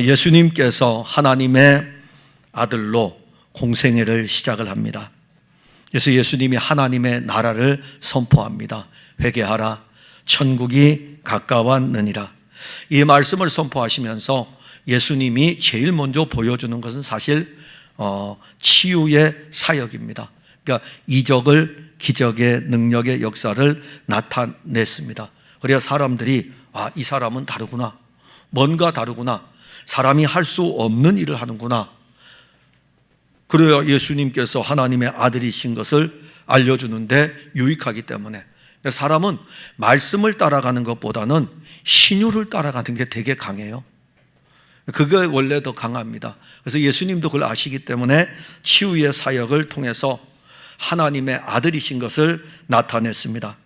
예수님께서 하나님의 아들로 공생애를 시작을 합니다. 그래서 예수님이 하나님의 나라를 선포합니다. 회개하라, 천국이 가까웠느니라. 이 말씀을 선포하시면서 예수님이 제일 먼저 보여주는 것은 사실 치유의 사역입니다. 그러니까 이적을, 기적의 능력의 역사를 나타냈습니다. 그래야 사람들이 이 사람은 다르구나, 뭔가 다르구나, 사람이 할 수 없는 일을 하는구나. 그래야 예수님께서 하나님의 아들이신 것을 알려주는데 유익하기 때문에 사람은 말씀을 따라가는 것보다는 신유를 따라가는 게 되게 강해요. 그게 원래 더 강합니다. 그래서 예수님도 그걸 아시기 때문에 치유의 사역을 통해서 하나님의 아들이신 것을 나타냈습니다.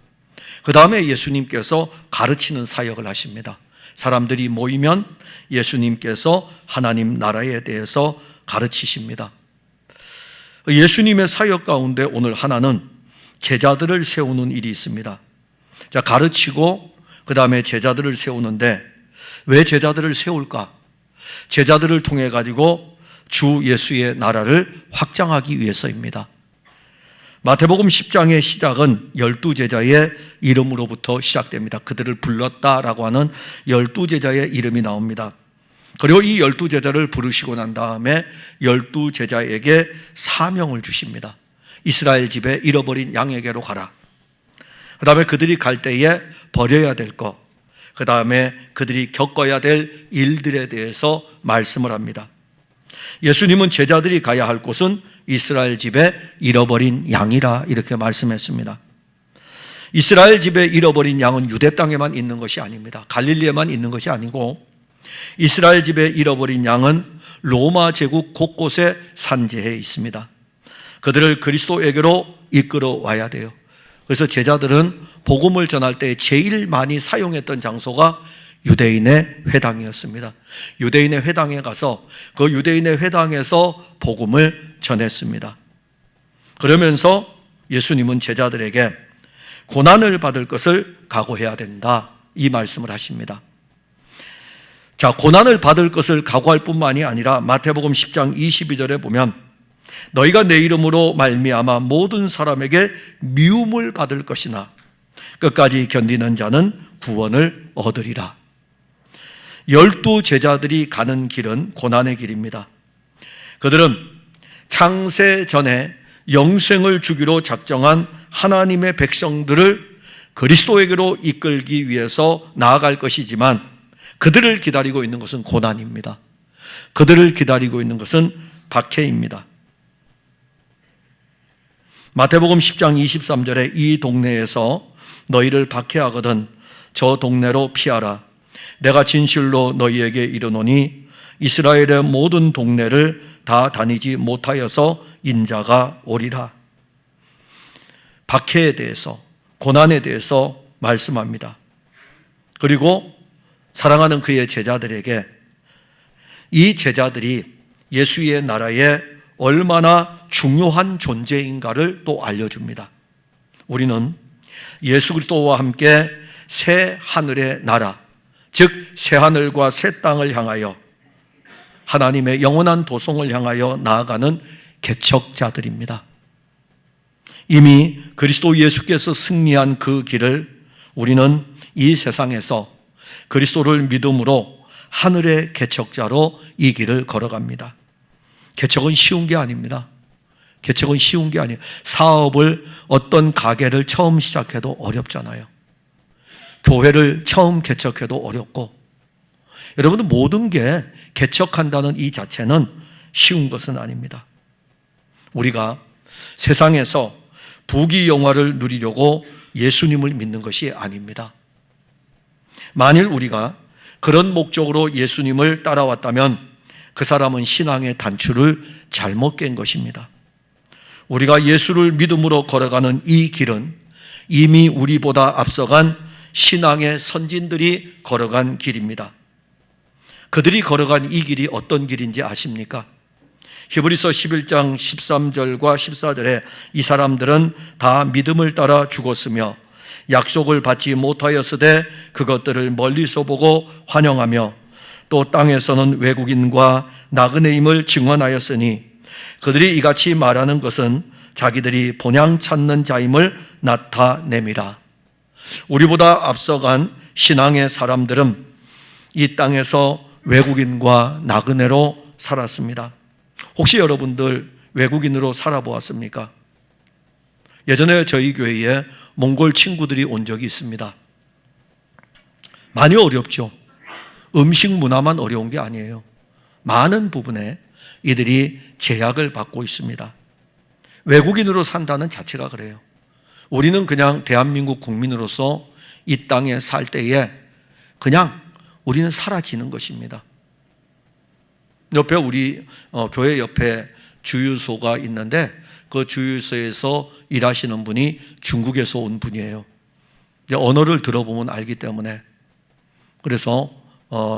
그 다음에 예수님께서 가르치는 사역을 하십니다. 사람들이 모이면 예수님께서 하나님 나라에 대해서 가르치십니다. 예수님의 사역 가운데 오늘 하나는 제자들을 세우는 일이 있습니다. 자, 가르치고 그 다음에 제자들을 세우는데 왜 제자들을 세울까? 제자들을 통해 가지고 주 예수의 나라를 확장하기 위해서입니다. 마태복음 10장의 시작은 12제자의 이름으로부터 시작됩니다. 그들을 불렀다라고 하는 12제자의 이름이 나옵니다. 그리고 이 12제자를 부르시고 난 다음에 12제자에게 사명을 주십니다. 이스라엘 집에 잃어버린 양에게로 가라. 그 다음에 그들이 갈 때에 버려야 될 것, 그 다음에 그들이 겪어야 될 일들에 대해서 말씀을 합니다. 예수님은 제자들이 가야 할 곳은 이스라엘 집에 잃어버린 양이라 이렇게 말씀했습니다. 이스라엘 집에 잃어버린 양은 유대 땅에만 있는 것이 아닙니다. 갈릴리에만 있는 것이 아니고 이스라엘 집에 잃어버린 양은 로마 제국 곳곳에 산재해 있습니다. 그들을 그리스도에게로 이끌어 와야 돼요. 그래서 제자들은 복음을 전할 때 제일 많이 사용했던 장소가 유대인의 회당이었습니다. 유대인의 회당에 가서 그 유대인의 회당에서 복음을 전했습니다. 그러면서 예수님은 제자들에게 고난을 받을 것을 각오해야 된다, 이 말씀을 하십니다. 자, 고난을 받을 것을 각오할 뿐만이 아니라 마태복음 10장 22절에 보면 너희가 내 이름으로 말미암아 모든 사람에게 미움을 받을 것이나 끝까지 견디는 자는 구원을 얻으리라. 12제자들이 가는 길은 고난의 길입니다. 그들은 창세 전에 영생을 주기로 작정한 하나님의 백성들을 그리스도에게로 이끌기 위해서 나아갈 것이지만 그들을 기다리고 있는 것은 고난입니다. 그들을 기다리고 있는 것은 박해입니다. 마태복음 10장 23절에 이 동네에서 너희를 박해하거든 저 동네로 피하라. 내가 진실로 너희에게 이르노니 이스라엘의 모든 동네를 다 다니지 못하여서 인자가 오리라. 박해에 대해서, 고난에 대해서 말씀합니다. 그리고 사랑하는 그의 제자들에게 이 제자들이 예수의 나라에 얼마나 중요한 존재인가를 또 알려줍니다. 우리는 예수 그리스도와 함께 새 하늘의 나라, 즉 새 하늘과 새 땅을 향하여 하나님의 영원한 도성을 향하여 나아가는 개척자들입니다. 이미 그리스도 예수께서 승리한 그 길을 우리는 이 세상에서 그리스도를 믿음으로 하늘의 개척자로 이 길을 걸어갑니다. 개척은 쉬운 게 아닙니다. 개척은 쉬운 게 아니에요. 사업을, 어떤 가게를 처음 시작해도 어렵잖아요. 교회를 처음 개척해도 어렵고, 여러분들 모든 게 개척한다는 이 자체는 쉬운 것은 아닙니다. 우리가 세상에서 부귀영화를 누리려고 예수님을 믿는 것이 아닙니다. 만일 우리가 그런 목적으로 예수님을 따라왔다면 그 사람은 신앙의 단추를 잘못 깬 것입니다. 우리가 예수를 믿음으로 걸어가는 이 길은 이미 우리보다 앞서간 신앙의 선진들이 걸어간 길입니다. 그들이 걸어간 이 길이 어떤 길인지 아십니까? 히브리서 11장 13절과 14절에 이 사람들은 다 믿음을 따라 죽었으며 약속을 받지 못하였으되 그것들을 멀리서 보고 환영하며 또 땅에서는 외국인과 나그네임을 증언하였으니 그들이 이같이 말하는 것은 자기들이 본향 찾는 자임을 나타냅니다. 우리보다 앞서간 신앙의 사람들은 이 땅에서 외국인과 나그네로 살았습니다. 혹시 여러분들 외국인으로 살아보았습니까? 예전에 저희 교회에 몽골 친구들이 온 적이 있습니다. 많이 어렵죠. 음식 문화만 어려운 게 아니에요. 많은 부분에 이들이 제약을 받고 있습니다. 외국인으로 산다는 자체가 그래요. 우리는 그냥 대한민국 국민으로서 이 땅에 살 때에 그냥 우리는 사라지는 것입니다. 옆에 우리 교회 옆에 주유소가 있는데 그 주유소에서 일하시는 분이 중국에서 온 분이에요. 이제 언어를 들어보면 알기 때문에. 그래서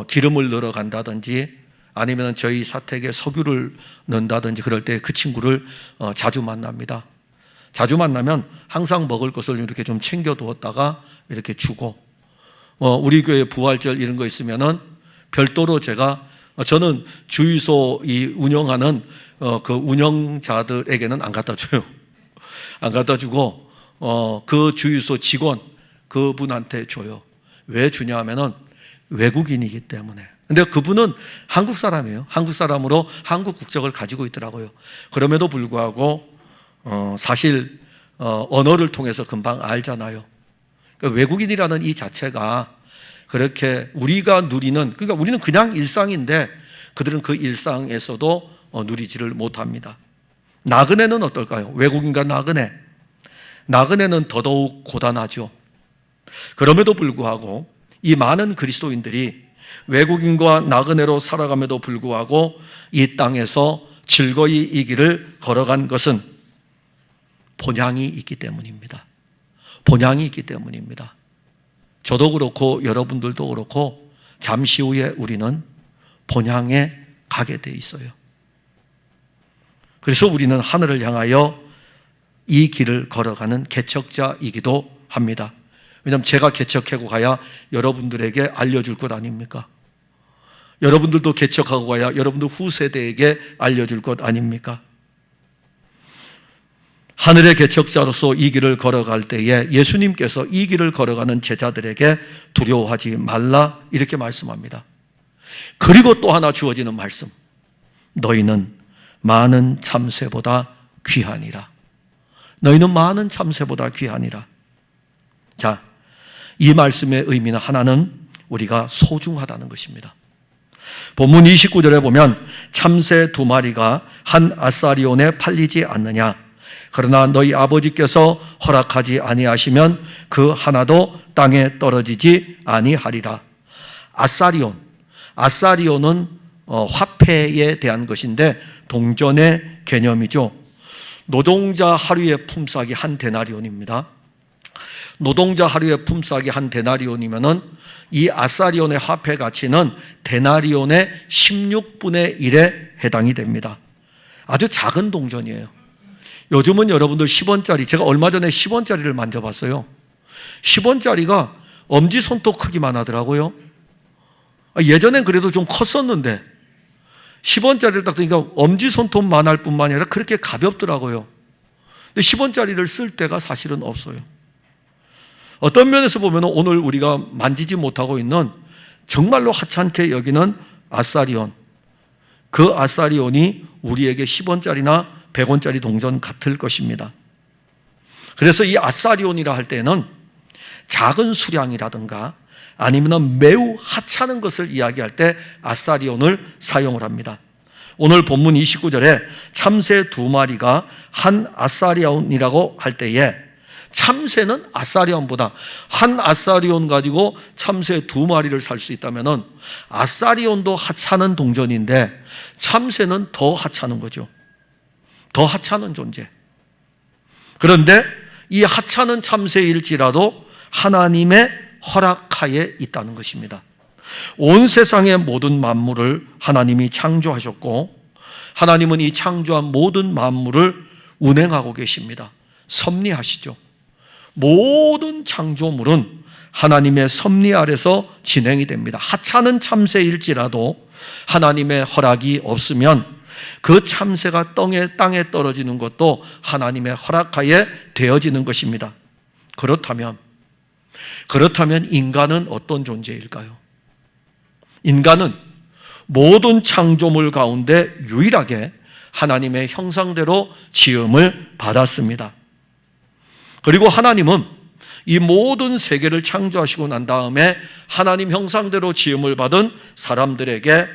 기름을 넣으러 간다든지 아니면 저희 사택에 석유를 넣는다든지 그럴 때 그 친구를 자주 만납니다. 자주 만나면 항상 먹을 것을 이렇게 좀 챙겨두었다가 이렇게 주고, 우리 교회 부활절 이런 거 있으면은 별도로 저는 주유소 이 운영하는 그 운영자들에게는 안 갖다 줘요. 안 갖다 주고 그 주유소 직원 그분한테 줘요. 왜 주냐 하면은 외국인이기 때문에. 근데 그분은 한국 사람이에요. 한국 사람으로 한국 국적을 가지고 있더라고요. 그럼에도 불구하고 사실 언어를 통해서 금방 알잖아요. 그러니까 외국인이라는 이 자체가 그렇게 우리가 누리는, 그러니까 우리는 그냥 일상인데 그들은 그 일상에서도 누리지를 못합니다. 나그네는 어떨까요? 외국인과 나그네. 나그네는 더더욱 고단하죠. 그럼에도 불구하고 이 많은 그리스도인들이 외국인과 나그네로 살아감에도 불구하고 이 땅에서 즐거이 이 길을 걸어간 것은 본향이 있기 때문입니다. 본향이 있기 때문입니다. 저도 그렇고 여러분들도 그렇고 잠시 후에 우리는 본향에 가게 돼 있어요. 그래서 우리는 하늘을 향하여 이 길을 걸어가는 개척자이기도 합니다. 왜냐하면 제가 개척하고 가야 여러분들에게 알려줄 것 아닙니까? 여러분들도 개척하고 가야 여러분들 후세대에게 알려줄 것 아닙니까? 하늘의 개척자로서 이 길을 걸어갈 때에 예수님께서 이 길을 걸어가는 제자들에게 두려워하지 말라 이렇게 말씀합니다. 그리고 또 하나 주어지는 말씀, 너희는 많은 참새보다 귀하니라. 너희는 많은 참새보다 귀하니라. 자, 이 말씀의 의미는 하나는 우리가 소중하다는 것입니다. 본문 29절에 보면 참새 2마리가 한 아사리온에 팔리지 않느냐. 그러나 너희 아버지께서 허락하지 아니하시면 그 하나도 땅에 떨어지지 아니하리라. 아사리온은 화폐에 대한 것인데 동전의 개념이죠. 노동자 하루의 품삯이 한 데나리온입니다. 노동자 하루의 품삯이 한 데나리온이면은 이 아사리온의 화폐 가치는 데나리온의 16분의 1에 해당이 됩니다. 아주 작은 동전이에요. 요즘은 여러분들 10원짜리, 제가 얼마 전에 10원짜리를 만져봤어요. 10원짜리가 엄지손톱 크기만 하더라고요. 예전엔 그래도 좀 컸었는데 10원짜리를 딱 드니까 엄지손톱만 할 뿐만 아니라 그렇게 가볍더라고요. 근데 10원짜리를 쓸 때가 사실은 없어요. 어떤 면에서 보면 오늘 우리가 만지지 못하고 있는 정말로 하찮게 여기는 아사리온, 그 아사리온이 우리에게 10원짜리나 100원짜리 동전 같을 것입니다. 그래서 이 아사리온이라 할 때는 작은 수량이라든가 아니면 매우 하찮은 것을 이야기할 때 아사리온을 사용을 합니다. 오늘 본문 29절에 참새 2마리가 한 아사리온이라고 할 때에 참새는 아사리온보다, 한 아사리온 가지고 참새 2마리를 살 수 있다면 아사리온도 하찮은 동전인데 참새는 더 하찮은 거죠. 더 하찮은 존재. 그런데 이 하찮은 참새일지라도 하나님의 허락하에 있다는 것입니다. 온 세상의 모든 만물을 하나님이 창조하셨고 하나님은 이 창조한 모든 만물을 운행하고 계십니다. 섭리하시죠. 모든 창조물은 하나님의 섭리 아래서 진행이 됩니다. 하찮은 참새일지라도 하나님의 허락이 없으면 그 참새가 땅에 떨어지는 것도 하나님의 허락하에 되어지는 것입니다. 그렇다면 인간은 어떤 존재일까요? 인간은 모든 창조물 가운데 유일하게 하나님의 형상대로 지음을 받았습니다. 그리고 하나님은 이 모든 세계를 창조하시고 난 다음에 하나님 형상대로 지음을 받은 사람들에게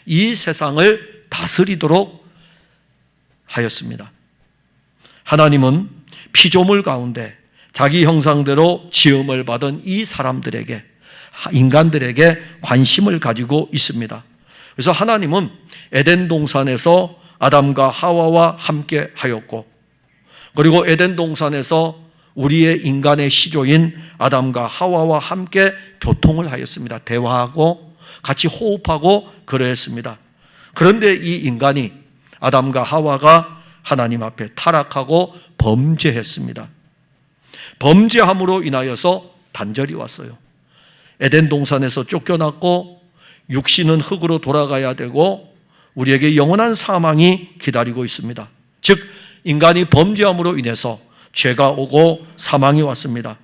이 세상을 다스리도록 하였습니다. 하나님은 피조물 가운데 자기 형상대로 지음을 받은 이 사람들에게, 인간들에게 관심을 가지고 있습니다. 그래서 하나님은 에덴 동산에서 아담과 하와와 함께 하였고, 그리고 에덴 동산에서 우리의 인간의 시조인 아담과 하와와 함께 교통을 하였습니다. 대화하고 같이 호흡하고 그러했습니다. 그런데 이 인간이, 아담과 하와가 하나님 앞에 타락하고 범죄했습니다. 범죄함으로 인하여서 단절이 왔어요. 에덴 동산에서 쫓겨났고 육신은 흙으로 돌아가야 되고 우리에게 영원한 사망이 기다리고 있습니다. 즉 인간이 범죄함으로 인해서 죄가 오고 사망이 왔습니다.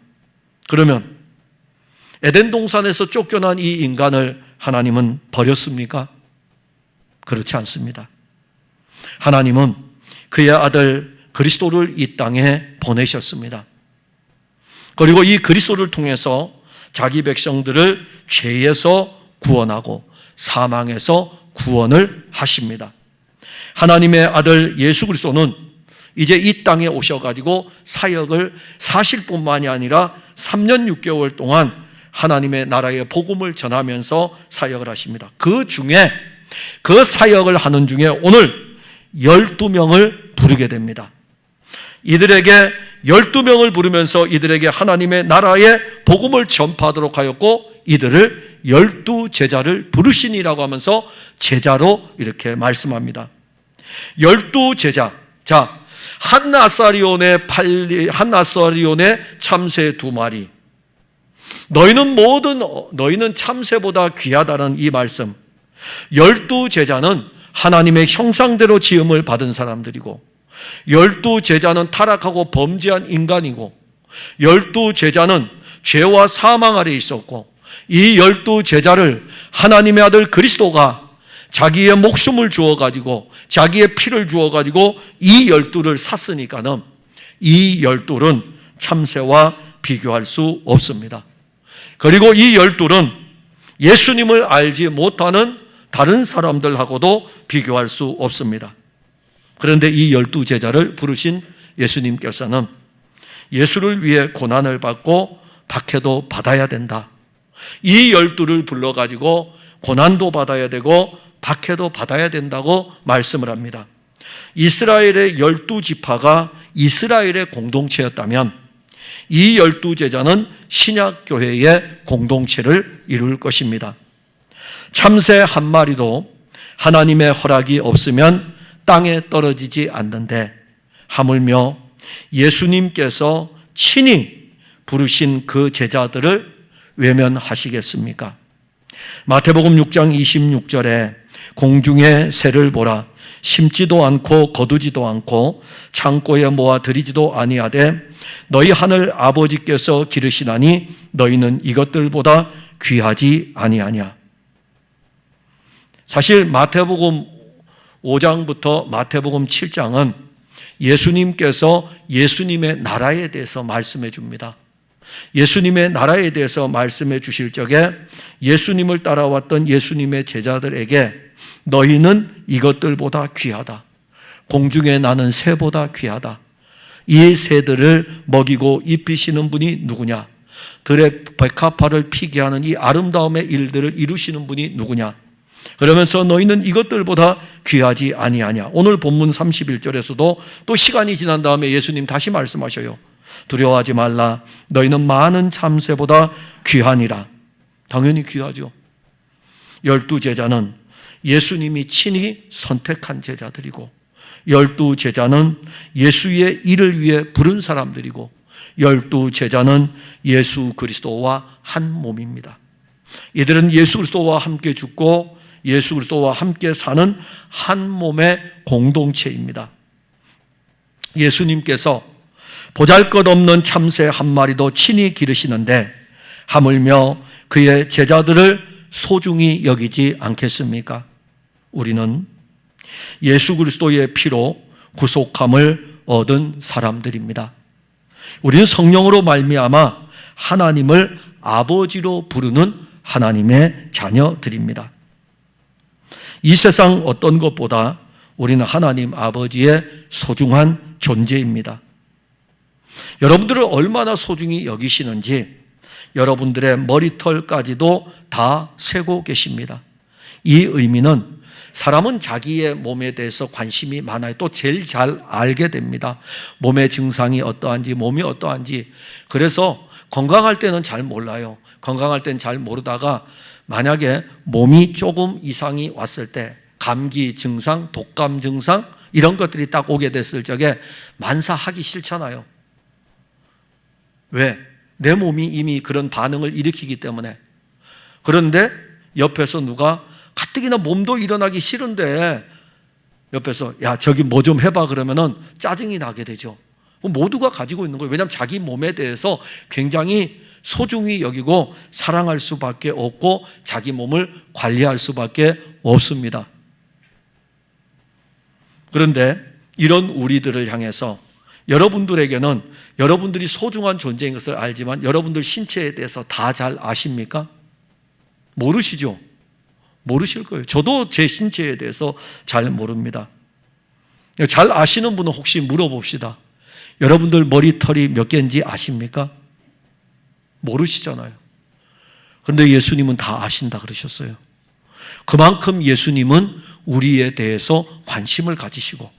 그러면 에덴 동산에서 쫓겨난 이 인간을 하나님은 버렸습니까? 그렇지 않습니다. 하나님은 그의 아들 그리스도를 이 땅에 보내셨습니다. 그리고 이 그리스도를 통해서 자기 백성들을 죄에서 구원하고 사망에서 구원을 하십니다. 하나님의 아들 예수 그리스도는 이제 이 땅에 오셔가지고 사역을 사실 뿐만이 아니라 3년 6개월 동안 하나님의 나라의 복음을 전하면서 사역을 하십니다. 그 중에 그 사역을 하는 중에 오늘 12명을 부르게 됩니다. 이들에게 12명을 부르면서 이들에게 하나님의 나라의 복음을 전파하도록 하였고 이들을 12제자를 부르시니라고 하면서 제자로 이렇게 말씀합니다. 12제자. 자, 한 나사리온의 참새 2마리. 너희는 참새보다 귀하다는 이 말씀. 12제자는 하나님의 형상대로 지음을 받은 사람들이고 12제자는 타락하고 범죄한 인간이고 12제자는 죄와 사망 아래 있었고 이 12제자를 하나님의 아들 그리스도가 자기의 목숨을 주어가지고 자기의 피를 주어가지고 이 12를 샀으니까는 이 12는 참새와 비교할 수 없습니다. 그리고 이 12는 예수님을 알지 못하는 다른 사람들하고도 비교할 수 없습니다. 그런데 이 12제자를 부르신 예수님께서는 예수를 위해 고난을 받고 박해도 받아야 된다. 이 12를 불러가지고 고난도 받아야 되고 박해도 받아야 된다고 말씀을 합니다. 이스라엘의 12지파가 이스라엘의 공동체였다면 이 12제자는 신약교회의 공동체를 이룰 것입니다. 참새 한 마리도 하나님의 허락이 없으면 땅에 떨어지지 않는데 하물며 예수님께서 친히 부르신 그 제자들을 외면하시겠습니까? 마태복음 6장 26절에 공중의 새를 보라. 심지도 않고 거두지도 않고 창고에 모아 들이지도 아니하되 너희 하늘 아버지께서 기르시나니 너희는 이것들보다 귀하지 아니하냐. 사실 마태복음 5장부터 마태복음 7장은 예수님께서 예수님의 나라에 대해서 말씀해 줍니다. 예수님의 나라에 대해서 말씀해 주실 적에 예수님을 따라왔던 예수님의 제자들에게 너희는 이것들보다 귀하다. 공중에 나는 새보다 귀하다. 이 새들을 먹이고 입히시는 분이 누구냐? 들의 백합화를 피게 하는 이 아름다움의 일들을 이루시는 분이 누구냐? 그러면서 너희는 이것들보다 귀하지 아니하냐. 오늘 본문 31절에서도 또 시간이 지난 다음에 예수님 다시 말씀하셔요. 두려워하지 말라. 너희는 많은 참새보다 귀하니라. 당연히 귀하죠. 12제자는 예수님이 친히 선택한 제자들이고 12제자는 예수의 일을 위해 부른 사람들이고 12 제자는 예수 그리스도와 한 몸입니다. 이들은 예수 그리스도와 함께 죽고 예수 그리스도와 함께 사는 한 몸의 공동체입니다. 예수님께서 보잘것없는 참새 한 마리도 친히 기르시는데 하물며 그의 제자들을 소중히 여기지 않겠습니까? 우리는 예수 그리스도의 피로 구속함을 얻은 사람들입니다. 우리는 성령으로 말미암아 하나님을 아버지로 부르는 하나님의 자녀들입니다. 이 세상 어떤 것보다 우리는 하나님 아버지의 소중한 존재입니다. 여러분들을 얼마나 소중히 여기시는지 여러분들의 머리털까지도 다 세고 계십니다. 이 의미는 사람은 자기의 몸에 대해서 관심이 많아요. 또 제일 잘 알게 됩니다. 몸의 증상이 어떠한지, 몸이 어떠한지. 그래서 건강할 때는 잘 몰라요. 건강할 때는 잘 모르다가 만약에 몸이 조금 이상이 왔을 때 감기 증상, 독감 증상 이런 것들이 딱 오게 됐을 적에 만사하기 싫잖아요. 왜? 내 몸이 이미 그런 반응을 일으키기 때문에. 그런데 옆에서 누가 가뜩이나 몸도 일어나기 싫은데 옆에서 야 저기 뭐 좀 해봐 그러면은 짜증이 나게 되죠. 모두가 가지고 있는 거예요. 왜냐하면 자기 몸에 대해서 굉장히 소중히 여기고 사랑할 수밖에 없고 자기 몸을 관리할 수밖에 없습니다. 그런데 이런 우리들을 향해서 여러분들에게는 여러분들이 소중한 존재인 것을 알지만 여러분들 신체에 대해서 다 잘 아십니까? 모르시죠? 모르실 거예요. 저도 제 신체에 대해서 잘 모릅니다. 잘 아시는 분은 혹시 물어봅시다. 여러분들 머리털이 몇 개인지 아십니까? 모르시잖아요. 그런데 예수님은 다 아신다 그러셨어요. 그만큼 예수님은 우리에 대해서 관심을 가지시고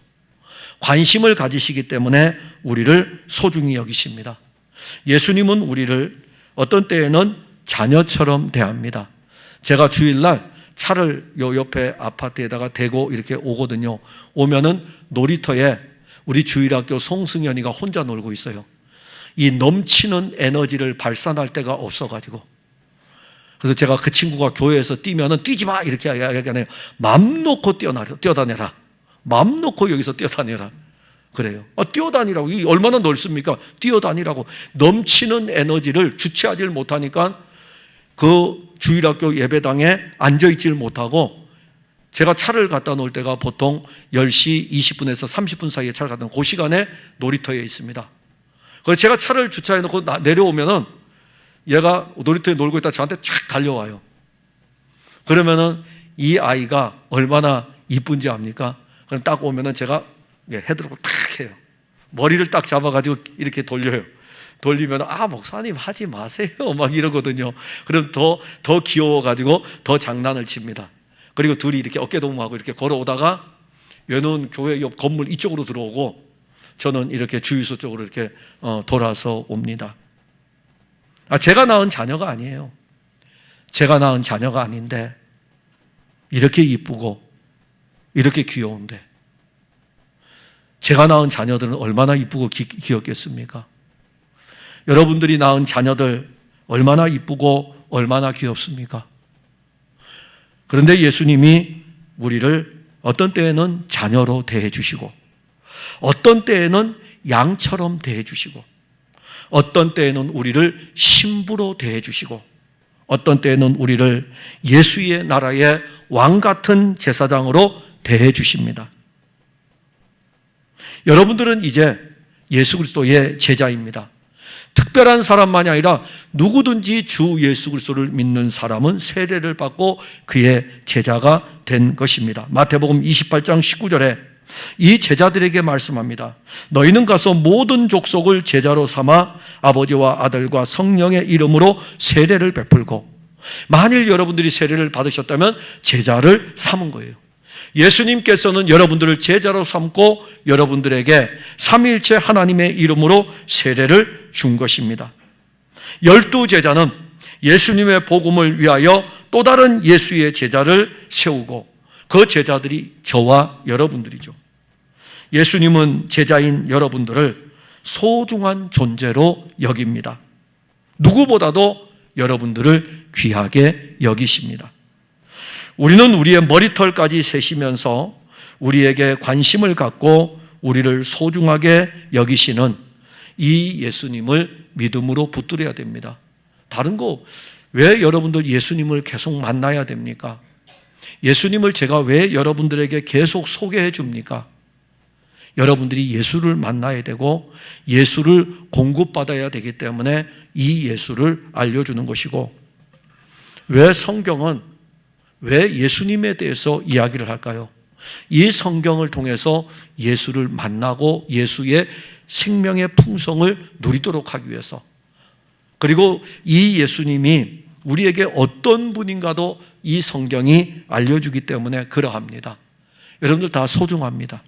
관심을 가지시기 때문에 우리를 소중히 여기십니다. 예수님은 우리를 어떤 때에는 자녀처럼 대합니다. 제가 주일날 차를 요 옆에 아파트에다가 대고 이렇게 오거든요. 오면은 놀이터에 우리 주일학교 송승현이가 혼자 놀고 있어요. 이 넘치는 에너지를 발산할 데가 없어가지고. 그래서 제가 그 친구가 교회에서 뛰면은 뛰지 마! 이렇게 얘기하네요. 맘 놓고 뛰어다녀라. 맘 놓고 여기서 뛰어다녀라. 그래요. 뛰어다니라고. 이게 얼마나 넓습니까? 뛰어다니라고. 넘치는 에너지를 주체하지 못하니까 그 주일학교 예배당에 앉아있지를 못하고 제가 차를 갖다 놓을 때가 보통 10시 20분에서 30분 사이에 차를 갖다 놓은 그 시간에 놀이터에 있습니다. 그래서 제가 차를 주차해 놓고 내려오면은 얘가 놀이터에 놀고 있다 저한테 쫙 달려와요. 그러면은 이 아이가 얼마나 이쁜지 압니까? 그럼 딱 오면은 제가 헤드로고 탁 해요. 머리를 딱 잡아가지고 이렇게 돌려요. 돌리면 목사님 하지 마세요 막 이러거든요. 그럼 더 귀여워가지고 더 장난을 칩니다. 그리고 둘이 이렇게 어깨동무하고 이렇게 걸어오다가 얘는 교회 옆 건물 이쪽으로 들어오고 저는 이렇게 주유소 쪽으로 이렇게 돌아서 옵니다. 제가 낳은 자녀가 아니에요. 제가 낳은 자녀가 아닌데 이렇게 이쁘고 이렇게 귀여운데 제가 낳은 자녀들은 얼마나 이쁘고 귀엽겠습니까? 여러분들이 낳은 자녀들 얼마나 이쁘고 얼마나 귀엽습니까? 그런데 예수님이 우리를 어떤 때에는 자녀로 대해주시고 어떤 때에는 양처럼 대해주시고 어떤 때에는 우리를 신부로 대해주시고 어떤 때에는 우리를 예수의 나라의 왕같은 제사장으로 대해주십니다. 여러분들은 이제 예수 그리스도의 제자입니다. 특별한 사람만이 아니라 누구든지 주 예수 그리스도를 믿는 사람은 세례를 받고 그의 제자가 된 것입니다. 마태복음 28장 19절에 이 제자들에게 말씀합니다. 너희는 가서 모든 족속을 제자로 삼아 아버지와 아들과 성령의 이름으로 세례를 베풀고, 만일 여러분들이 세례를 받으셨다면 제자를 삼은 거예요. 예수님께서는 여러분들을 제자로 삼고 여러분들에게 삼위일체 하나님의 이름으로 세례를 준 것입니다. 12 제자는 예수님의 복음을 위하여 또 다른 예수의 제자를 세우고 그 제자들이 저와 여러분들이죠. 예수님은 제자인 여러분들을 소중한 존재로 여깁니다. 누구보다도 여러분들을 귀하게 여기십니다. 우리는 우리의 머리털까지 세시면서 우리에게 관심을 갖고 우리를 소중하게 여기시는 이 예수님을 믿음으로 붙들어야 됩니다. 다른 거 왜 여러분들 예수님을 계속 만나야 됩니까? 예수님을 제가 왜 여러분들에게 계속 소개해 줍니까? 여러분들이 예수를 만나야 되고 예수를 공급받아야 되기 때문에 이 예수를 알려주는 것이고, 왜 성경은 왜 예수님에 대해서 이야기를 할까요? 이 성경을 통해서 예수를 만나고 예수의 생명의 풍성을 누리도록 하기 위해서, 그리고 이 예수님이 우리에게 어떤 분인가도 이 성경이 알려주기 때문에 그러합니다. 여러분들 다 소중합니다.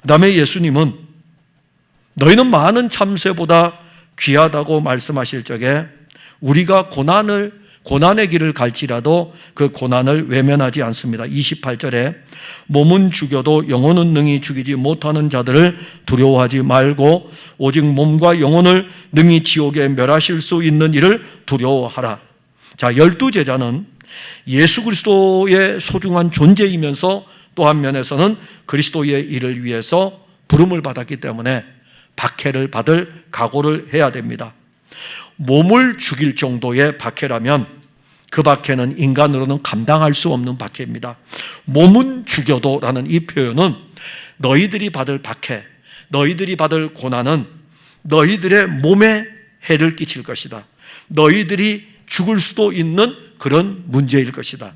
그 다음에 예수님은 너희는 많은 참새보다 귀하다고 말씀하실 적에 우리가 고난의 길을 갈지라도 그 고난을 외면하지 않습니다. 28절에 몸은 죽여도 영혼은 능히 죽이지 못하는 자들을 두려워하지 말고 오직 몸과 영혼을 능히 지옥에 멸하실 수 있는 이를 두려워하라. 자, 12제자는 예수 그리스도의 소중한 존재이면서 또 한 면에서는 그리스도의 일을 위해서 부름을 받았기 때문에 박해를 받을 각오를 해야 됩니다. 몸을 죽일 정도의 박해라면 그 박해는 인간으로는 감당할 수 없는 박해입니다. 몸은 죽여도 라는 이 표현은 너희들이 받을 박해, 너희들이 받을 고난은 너희들의 몸에 해를 끼칠 것이다. 너희들이 죽을 수도 있는 그런 문제일 것이다.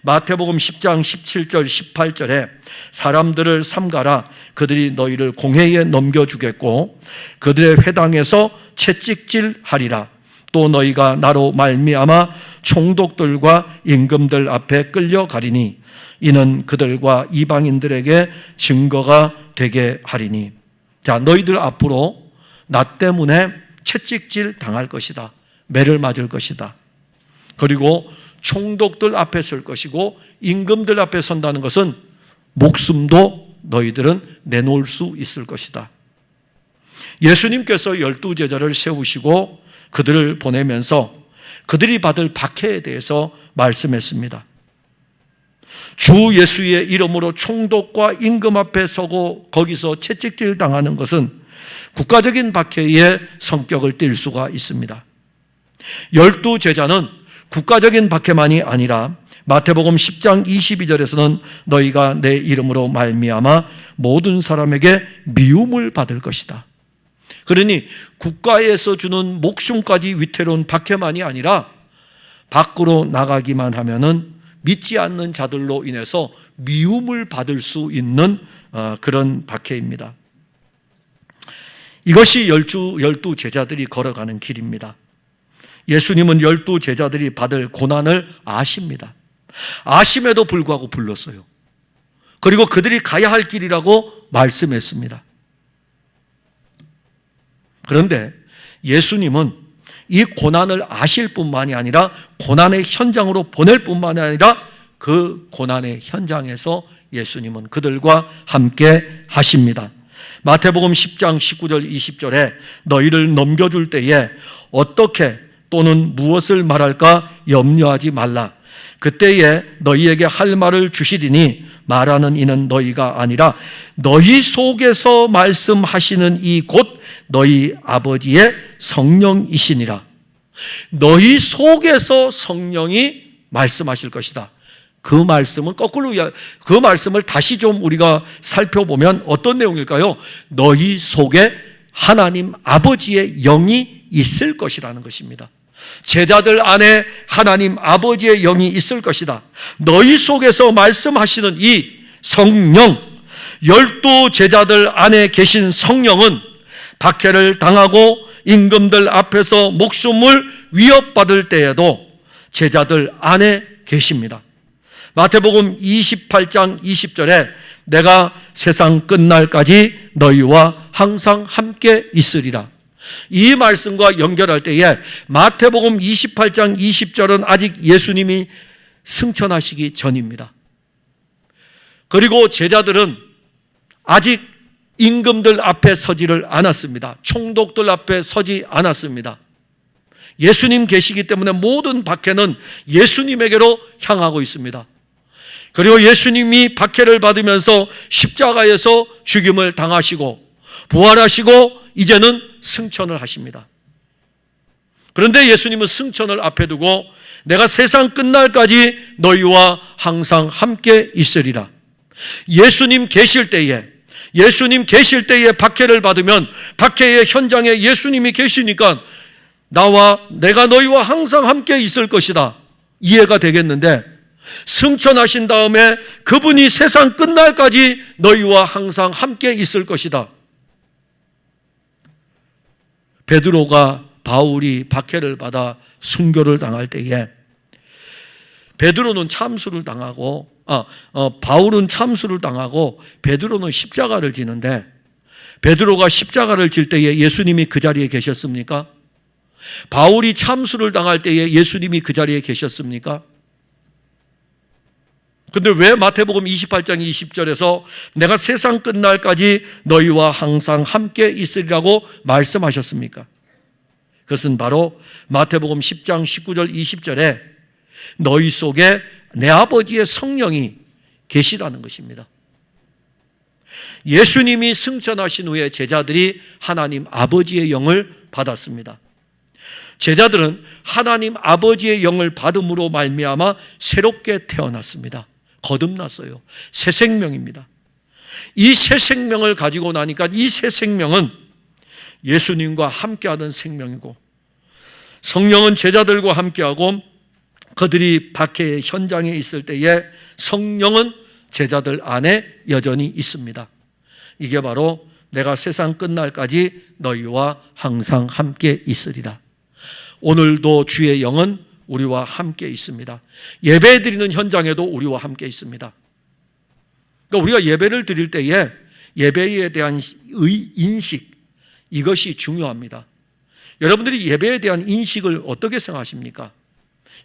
마태복음 10장 17절 18절에 사람들을 삼가라. 그들이 너희를 공회에 넘겨주겠고 그들의 회당에서 채찍질하리라. 또 너희가 나로 말미암아 총독들과 임금들 앞에 끌려가리니 이는 그들과 이방인들에게 증거가 되게 하리니. 자, 너희들 앞으로 나 때문에 채찍질 당할 것이다. 매를 맞을 것이다. 그리고 총독들 앞에 설 것이고 임금들 앞에 선다는 것은 목숨도 너희들은 내놓을 수 있을 것이다. 예수님께서 12제자를 세우시고 그들을 보내면서 그들이 받을 박해에 대해서 말씀했습니다. 주 예수의 이름으로 총독과 임금 앞에 서고 거기서 채찍질 당하는 것은 국가적인 박해의 성격을 띨 수가 있습니다. 12제자는 국가적인 박해만이 아니라 마태복음 10장 22절에서는 너희가 내 이름으로 말미암아 모든 사람에게 미움을 받을 것이다. 그러니 국가에서 주는 목숨까지 위태로운 박해만이 아니라 밖으로 나가기만 하면은 믿지 않는 자들로 인해서 미움을 받을 수 있는 그런 박해입니다. 이것이 12제자들이 걸어가는 길입니다. 예수님은 12제자들이 받을 고난을 아십니다. 아심에도 불구하고 불렀어요. 그리고 그들이 가야 할 길이라고 말씀했습니다. 그런데 예수님은 이 고난을 아실 뿐만이 아니라 고난의 현장으로 보낼 뿐만이 아니라 그 고난의 현장에서 예수님은 그들과 함께 하십니다. 마태복음 10장 19절 20절에 너희를 넘겨줄 때에 어떻게 또는 무엇을 말할까 염려하지 말라. 그때에 너희에게 할 말을 주시리니 말하는 이는 너희가 아니라 너희 속에서 말씀하시는 이 곧 너희 아버지의 성령이시니라. 너희 속에서 성령이 말씀하실 것이다. 그 말씀은 거꾸로, 그 말씀을 다시 좀 우리가 살펴보면 어떤 내용일까요? 너희 속에 하나님 아버지의 영이 있을 것이라는 것입니다. 제자들 안에 하나님 아버지의 영이 있을 것이다. 너희 속에서 말씀하시는 이 성령, 12제자들 안에 계신 성령은 박해를 당하고 임금들 앞에서 목숨을 위협받을 때에도 제자들 안에 계십니다. 마태복음 28장 20절에 내가 세상 끝날까지 너희와 항상 함께 있으리라. 이 말씀과 연결할 때에 마태복음 28장 20절은 아직 예수님이 승천하시기 전입니다. 그리고 제자들은 아직 임금들 앞에 서지를 않았습니다. 총독들 앞에 서지 않았습니다. 예수님 계시기 때문에 모든 박해는 예수님에게로 향하고 있습니다. 그리고 예수님이 박해를 받으면서 십자가에서 죽임을 당하시고 부활하시고 이제는 승천을 하십니다. 그런데 예수님은 승천을 앞에 두고 내가 세상 끝날까지 너희와 항상 함께 있으리라. 예수님 계실 때에 박해를 받으면 박해의 현장에 예수님이 계시니까 내가 너희와 항상 함께 있을 것이다, 이해가 되겠는데, 승천하신 다음에 그분이 세상 끝날까지 너희와 항상 함께 있을 것이다. 베드로가 바울이 박해를 받아 순교를 당할 때에 베드로는 참수를 당하고 바울은 참수를 당하고 베드로는 십자가를 지는데, 베드로가 십자가를 질 때에 예수님이 그 자리에 계셨습니까? 바울이 참수를 당할 때에 예수님이 그 자리에 계셨습니까? 근데 왜 마태복음 28장 20절에서 내가 세상 끝날까지 너희와 항상 함께 있으리라고 말씀하셨습니까? 그것은 바로 마태복음 10장 19절 20절에 너희 속에 내 아버지의 성령이 계시다는 것입니다. 예수님이 승천하신 후에 제자들이 하나님 아버지의 영을 받았습니다. 제자들은 하나님 아버지의 영을 받음으로 말미암아 새롭게 태어났습니다. 거듭났어요. 새 생명입니다. 이 새 생명을 가지고 나니까 이 새 생명은 예수님과 함께하는 생명이고, 성령은 제자들과 함께하고 그들이 박해의 현장에 있을 때에 성령은 제자들 안에 여전히 있습니다. 이게 바로 내가 세상 끝날까지 너희와 항상 함께 있으리라. 오늘도 주의 영은 우리와 함께 있습니다. 예배 드리는 현장에도 우리와 함께 있습니다. 그러니까 우리가 예배를 드릴 때에 예배에 대한 인식, 이것이 중요합니다. 여러분들이 예배에 대한 인식을 어떻게 생각하십니까?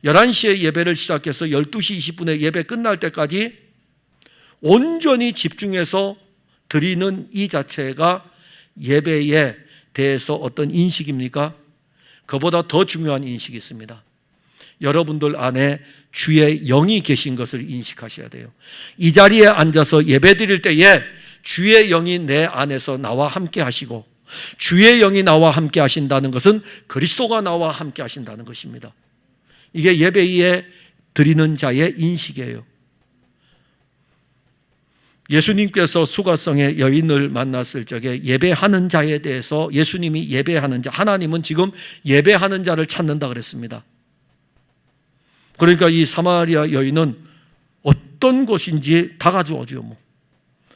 11시에 예배를 시작해서 12시 20분에 예배 끝날 때까지 온전히 집중해서 드리는 이 자체가 예배에 대해서 어떤 인식입니까? 그보다 더 중요한 인식이 있습니다. 여러분들 안에 주의 영이 계신 것을 인식하셔야 돼요. 이 자리에 앉아서 예배 드릴 때에 주의 영이 내 안에서 나와 함께 하시고, 주의 영이 나와 함께 하신다는 것은 그리스도가 나와 함께 하신다는 것입니다. 이게 예배에 드리는 자의 인식이에요. 예수님께서 수가성의 여인을 만났을 적에 예배하는 자에 대해서 예수님이 예배하는 자, 하나님은 지금 예배하는 자를 찾는다 그랬습니다. 그러니까 이 사마리아 여인은 어떤 곳인지 다 가져오죠.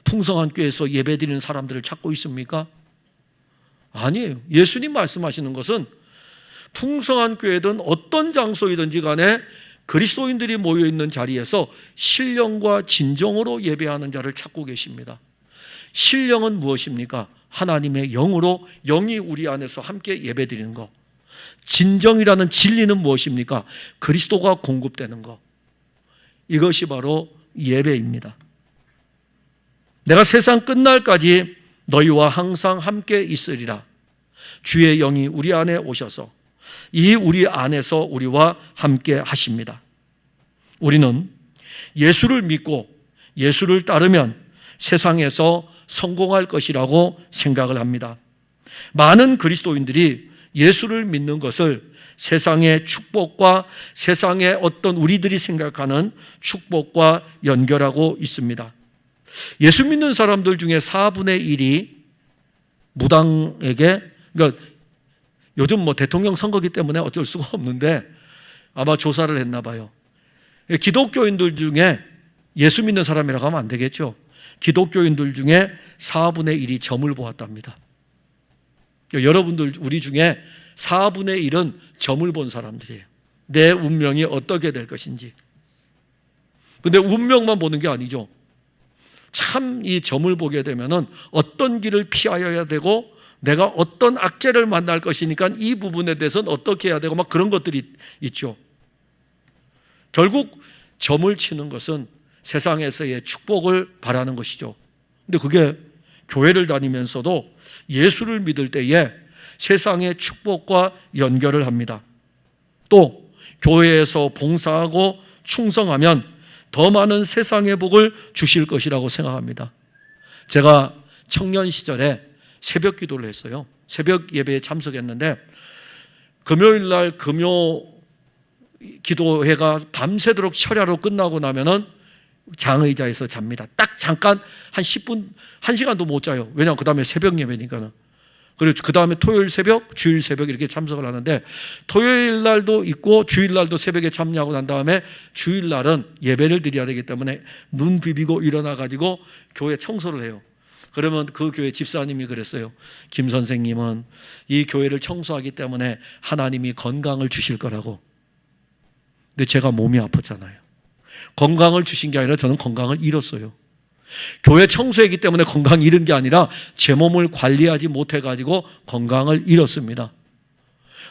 풍성한 교회에서 예배드리는 사람들을 찾고 있습니까? 아니에요. 예수님 말씀하시는 것은 풍성한 교회든 어떤 장소이든지 간에 그리스도인들이 모여있는 자리에서 신령과 진정으로 예배하는 자를 찾고 계십니다. 신령은 무엇입니까? 하나님의 영으로, 영이 우리 안에서 함께 예배드리는 것. 진정이라는 진리는 무엇입니까? 그리스도가 공급되는 것. 이것이 바로 예배입니다. 내가 세상 끝날까지 너희와 항상 함께 있으리라. 주의 영이 우리 안에 오셔서 이 우리 안에서 우리와 함께 하십니다. 우리는 예수를 믿고 예수를 따르면 세상에서 성공할 것이라고 생각을 합니다. 많은 그리스도인들이 예수를 믿는 것을 세상의 축복과 세상의 어떤 우리들이 생각하는 축복과 연결하고 있습니다. 예수 믿는 사람들 중에 4분의 1이 무당에게, 그러니까 요즘 대통령 선거기 때문에 어쩔 수가 없는데 아마 조사를 했나 봐요. 기독교인들 중에, 예수 믿는 사람이라고 하면 안 되겠죠. 기독교인들 중에 4분의 1이 점을 보았답니다. 여러분들, 우리 중에 4분의 1은 점을 본 사람들이에요. 내 운명이 어떻게 될 것인지. 근데 운명만 보는 게 아니죠. 참 이 점을 보게 되면은 어떤 길을 피하여야 되고 내가 어떤 악재를 만날 것이니까 이 부분에 대해서는 어떻게 해야 되고 막 그런 것들이 있죠. 결국 점을 치는 것은 세상에서의 축복을 바라는 것이죠. 근데 그게 교회를 다니면서도 예수를 믿을 때에 세상의 축복과 연결을 합니다. 또 교회에서 봉사하고 충성하면 더 많은 세상의 복을 주실 것이라고 생각합니다. 제가 청년 시절에 새벽 기도를 했어요. 새벽 예배에 참석했는데 금요일 날 금요 기도회가 밤새도록 철야로 끝나고 나면은 장의자에서 잡니다. 딱 잠깐 한 10분, 1시간도 못 자요. 왜냐하면 그 다음에 새벽 예배니까는. 그리고 그 다음에 토요일 새벽, 주일 새벽 이렇게 참석을 하는데 토요일 날도 있고 주일 날도 새벽에 참여하고 난 다음에 주일 날은 예배를 드려야 되기 때문에 눈 비비고 일어나 가지고 교회 청소를 해요. 그러면 그 교회 집사님이 그랬어요. 김 선생님은 이 교회를 청소하기 때문에 하나님이 건강을 주실 거라고. 근데 제가 몸이 아팠잖아요. 건강을 주신 게 아니라 저는 건강을 잃었어요. 교회 청소했기 때문에 건강 잃은 게 아니라 제 몸을 관리하지 못해가지고 건강을 잃었습니다.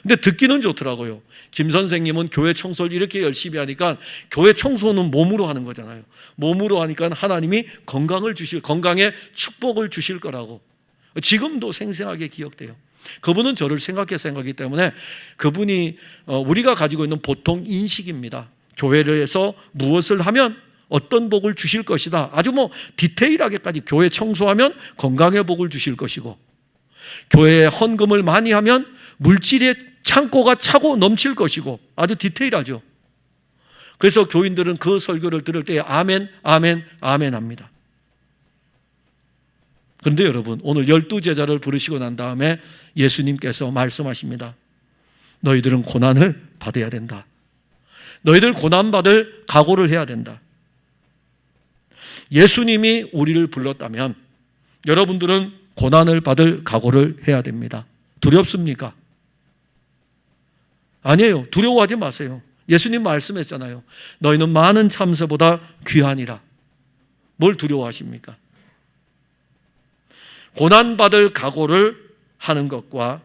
근데 듣기는 좋더라고요. 김 선생님은 교회 청소를 이렇게 열심히 하니까 교회 청소는 몸으로 하는 거잖아요. 몸으로 하니까 하나님이 건강을 주실, 건강에 축복을 주실 거라고. 지금도 생생하게 기억돼요. 그분은 저를 생각해서 하기 때문에 그분이 우리가 가지고 있는 보통 인식입니다. 교회를 해서 무엇을 하면 어떤 복을 주실 것이다. 아주 디테일하게까지 교회 청소하면 건강의 복을 주실 것이고 교회에 헌금을 많이 하면 물질의 창고가 차고 넘칠 것이고 아주 디테일하죠. 그래서 교인들은 그 설교를 들을 때 아멘, 아멘, 아멘 합니다. 그런데 여러분 오늘 12제자를 부르시고 난 다음에 예수님께서 말씀하십니다. 너희들은 고난을 받아야 된다. 너희들 고난받을 각오를 해야 된다. 예수님이 우리를 불렀다면 여러분들은 고난을 받을 각오를 해야 됩니다. 두렵습니까? 아니에요. 두려워하지 마세요. 예수님 말씀했잖아요. 너희는 많은 참새보다 귀하니라. 뭘 두려워하십니까? 고난받을 각오를 하는 것과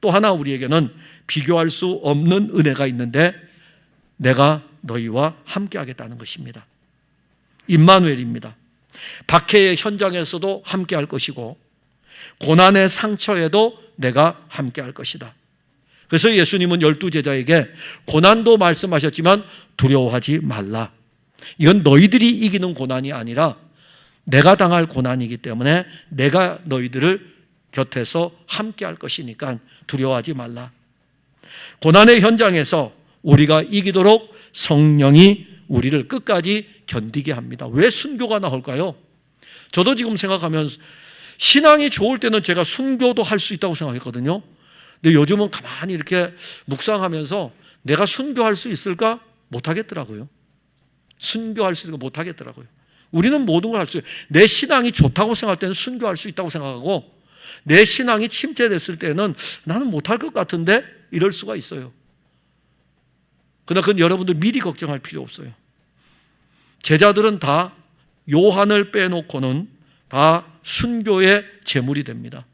또 하나 우리에게는 비교할 수 없는 은혜가 있는데 내가 너희와 함께 하겠다는 것입니다. 임마누엘입니다. 박해의 현장에서도 함께 할 것이고 고난의 상처에도 내가 함께 할 것이다. 그래서 예수님은 12제자에게 고난도 말씀하셨지만 두려워하지 말라. 이건 너희들이 이기는 고난이 아니라 내가 당할 고난이기 때문에 내가 너희들을 곁에서 함께 할 것이니까 두려워하지 말라. 고난의 현장에서 우리가 이기도록 성령이 우리를 끝까지 견디게 합니다. 왜 순교가 나올까요? 저도 지금 생각하면 신앙이 좋을 때는 제가 순교도 할 수 있다고 생각했거든요. 근데 요즘은 가만히 이렇게 묵상하면서 내가 순교할 수 있을까? 못하겠더라고요. 순교할 수 있을까? 못하겠더라고요. 우리는 모든 걸 할 수 있어요. 내 신앙이 좋다고 생각할 때는 순교할 수 있다고 생각하고 내 신앙이 침체됐을 때는 나는 못할 것 같은데 이럴 수가 있어요. 그러나 그건 여러분들 미리 걱정할 필요 없어요. 제자들은 다 요한을 빼놓고는 다 순교의 제물이 됩니다.